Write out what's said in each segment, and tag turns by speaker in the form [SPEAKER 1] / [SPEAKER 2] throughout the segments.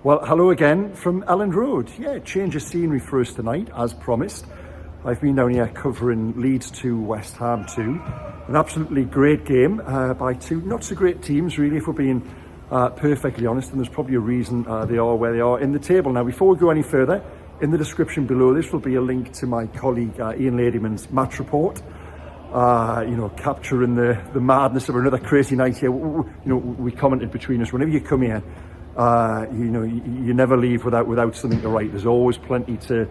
[SPEAKER 1] Well, hello again from Elland Road. Yeah, change of scenery for us tonight, as promised. I've been down here covering Leeds 2, West Ham 2. An absolutely great game by two not so great teams, really, if we're being perfectly honest, and there's probably a reason they are where they are in the table. Now, before we go any further, in the description below this will be a link to my colleague Ian Ladyman's match report. Capturing the madness of another crazy night here. We commented between us, whenever you come here, you never leave without something to write. There's always plenty to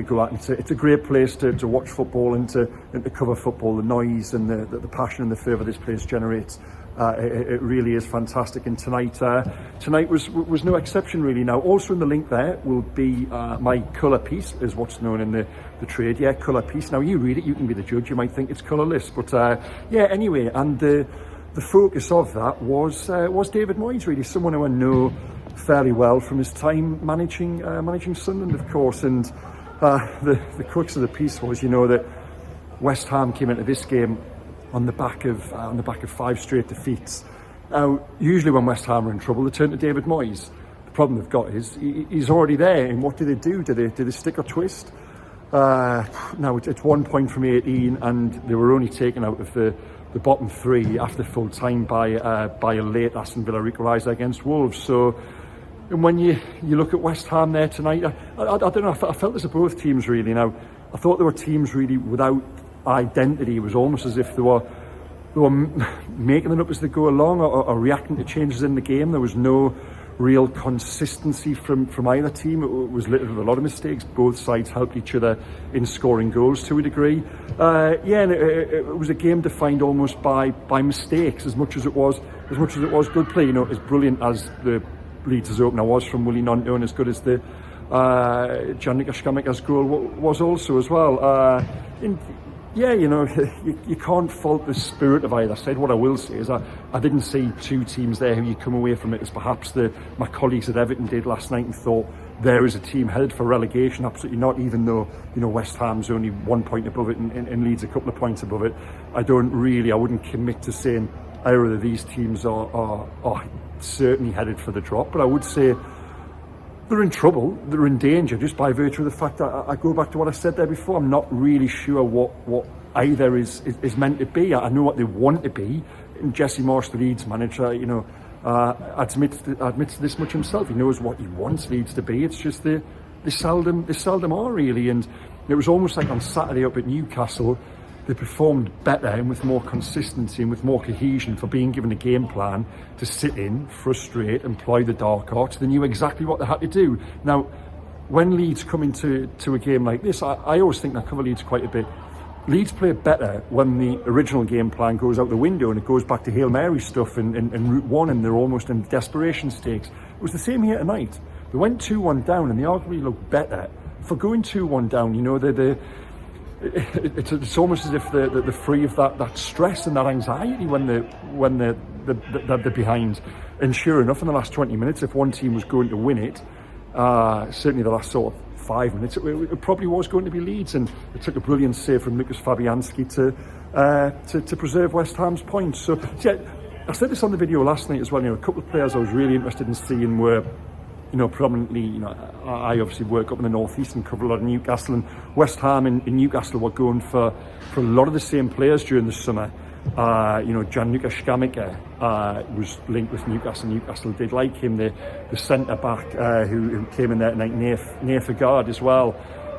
[SPEAKER 1] go at. It's a great place to watch football and to cover football. The noise and the passion and the fervour this place generates, it really is fantastic. And tonight was no exception, really. Now, also in the link there will be my colour piece, is what's known in the trade. Yeah, colour piece. Now, you read it, you can be the judge. You might think it's colourless, but anyway. And the focus of that was David Moyes, really, someone who I know fairly well from his time managing Sunderland, of course. And the crux of the piece was, that West Ham came into this game on the back of 5 straight defeats. Now, usually when West Ham are in trouble, they turn to David Moyes. The problem they've got is he's already there. And what do? Do they stick or twist? Now it's 1 point from 18, and they were only taken out of the bottom 3 after full time by a late Aston Villa equaliser against Wolves. So, and when you look at West Ham there tonight, I don't know, I felt this of both teams, really. Now, I thought there were teams really without identity. It was almost as if they were making it up as they go along, or reacting to changes in the game. There was no real consistency from either team. It was littered with a lot of mistakes. Both sides helped each other in scoring goals to a degree. And it was a game defined almost by mistakes as much as it was good play. As brilliant as the Leeds' opener was from Willie Gnonto, and as good as the Paqueta Scamacca's goal was also as well. You can't fault the spirit of either side. What I will say is I didn't see two teams there who you come away from it as perhaps my colleagues at Everton did last night and thought there is a team headed for relegation. Absolutely not, even though West Ham's only 1 point above it and Leeds a couple of points above it. I wouldn't commit to saying either of these teams are certainly headed for the drop, but I would say they're in trouble, they're in danger, just by virtue of the fact that I go back to what I said there before. I'm not really sure what either is meant to be. I know what they want to be. And Jesse Marsh, the Leeds manager, admits this much himself. He knows what he wants Leeds to be. It's just they seldom are, really. And it was almost like on Saturday up at Newcastle, they performed better and with more consistency and with more cohesion for being given a game plan to sit in, frustrate, employ the dark arts. They knew exactly what they had to do. Now, when Leeds come into a game like this, I always think I cover Leeds quite a bit. Leeds play better when the original game plan goes out the window and it goes back to Hail Mary stuff and Route 1, and they're almost in desperation stakes. It was the same here tonight. They went 2-1 down and they arguably looked better for going 2-1 down. It's almost as if they're free of that stress and that anxiety when they're behind. And sure enough, in the last 20 minutes, if one team was going to win it, certainly the last sort of 5 minutes, it probably was going to be Leeds. And it took a brilliant save from Lucas Fabianski to preserve West Ham's points. So yeah, I said this on the video last night as well. A couple of players I was really interested in seeing were, predominantly, I obviously work up in the northeast and cover a lot of Newcastle, and West Ham in Newcastle were going for a lot of the same players during the summer. Paqueta Scamacca was linked with Newcastle. Newcastle did like him. The centre back who came in there tonight, Near Fagard as well,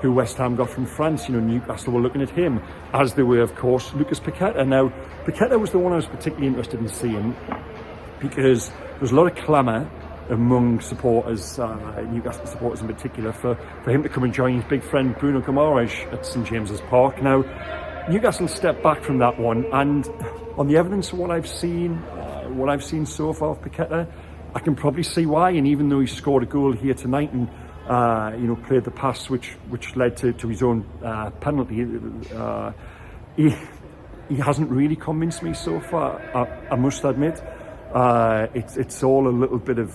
[SPEAKER 1] who West Ham got from France. Newcastle were looking at him, as they were, of course, Lucas Paqueta. Now, Paqueta was the one I was particularly interested in seeing, because there was a lot of clamour among supporters, Newcastle supporters in particular, for him to come and join his big friend Bruno Guimaraes at St James's Park. Now, Newcastle stepped back from that one, and on the evidence of what I've seen so far of Paqueta, I can probably see why. And even though he scored a goal here tonight and played the pass which led to his own penalty, he hasn't really convinced me so far, I must admit. It's all a little bit of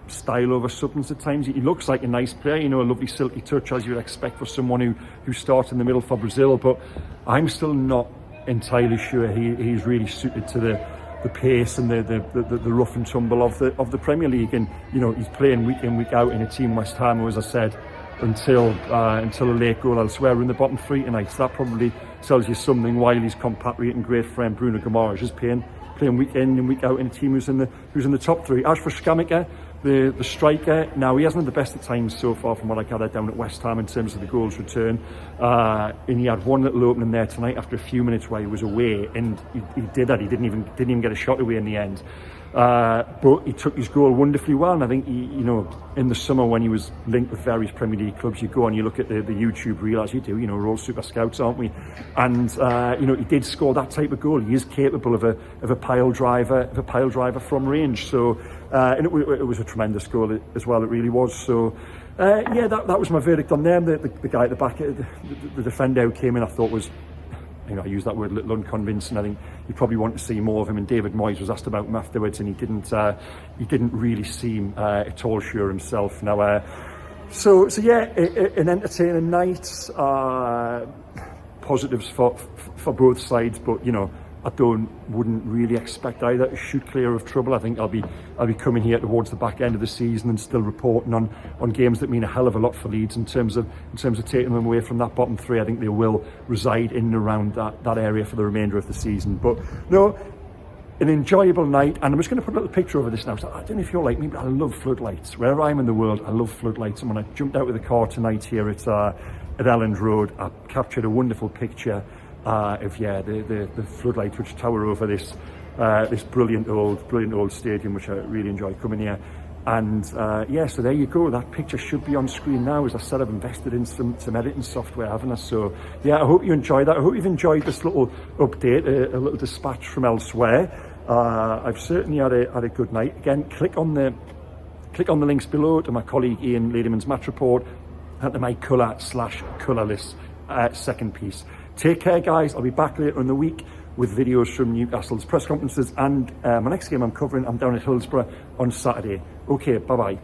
[SPEAKER 1] style over substance at times. He looks like a nice player, a lovely silky touch, as you would expect for someone who starts in the middle for Brazil, but I'm still not entirely sure he's really suited to the pace and the rough and tumble of the Premier League. And you know, he's playing week in, week out in a team, West Ham, who, as I said, until a late goal elsewhere, we're in the bottom three tonight. So that probably tells you something. While his compatriot and great friend Bruno Guimaraes is playing week in and week out in a team who's in the top three. As for Scamacca, the striker, now he hasn't had the best of times so far from what I gathered down at West Ham in terms of the goals return, and he had one little opening there tonight after a few minutes where he was away, and he did that. He didn't even get a shot away in the end, but he took his goal wonderfully well. And I think you know, in the summer when he was linked with various Premier League clubs, you go and you look at the YouTube reel, as you do, you know, we're all super scouts, aren't we? And you know, he did score that type of goal. He is capable of a pile driver from range. So and it was a tremendous goal as well. It really was. So yeah, that was my verdict on them. The guy at the back, the defender who came in, I thought was, you know, I use that word a little unconvincing. I think you probably want to see more of him. And David Moyes was asked about him afterwards, and he didn't really seem at all sure himself. Now, so yeah, an entertaining night. Positives for both sides, but you know, I wouldn't really expect either to shoot clear of trouble. I think I'll be coming here towards the back end of the season and still reporting on games that mean a hell of a lot for Leeds in terms of taking them away from that bottom three. I think they will reside in and around that area for the remainder of the season. But no, an enjoyable night, and I'm just going to put a little picture over this now. So I don't know if you're like me, but I love floodlights. Wherever I am in the world, I love floodlights. And when I jumped out with the car tonight here at Elland Road, I captured a wonderful picture of the floodlights which tower over this brilliant old stadium, which I really enjoy coming here. And yeah, so there you go. That picture should be on screen now. As I said, I've invested in some editing software, haven't I? So yeah, I hope you enjoyed that. I hope you've enjoyed this little update, a little dispatch from elsewhere. I've certainly had a good night. Again, click on the links below to my colleague Ian Ladyman's match report and to my colour/colourless second piece. Take care, guys. I'll be back later in the week with videos from Newcastle's press conferences, and my next game I'm covering, I'm down at Hillsborough on Saturday. Okay, bye-bye.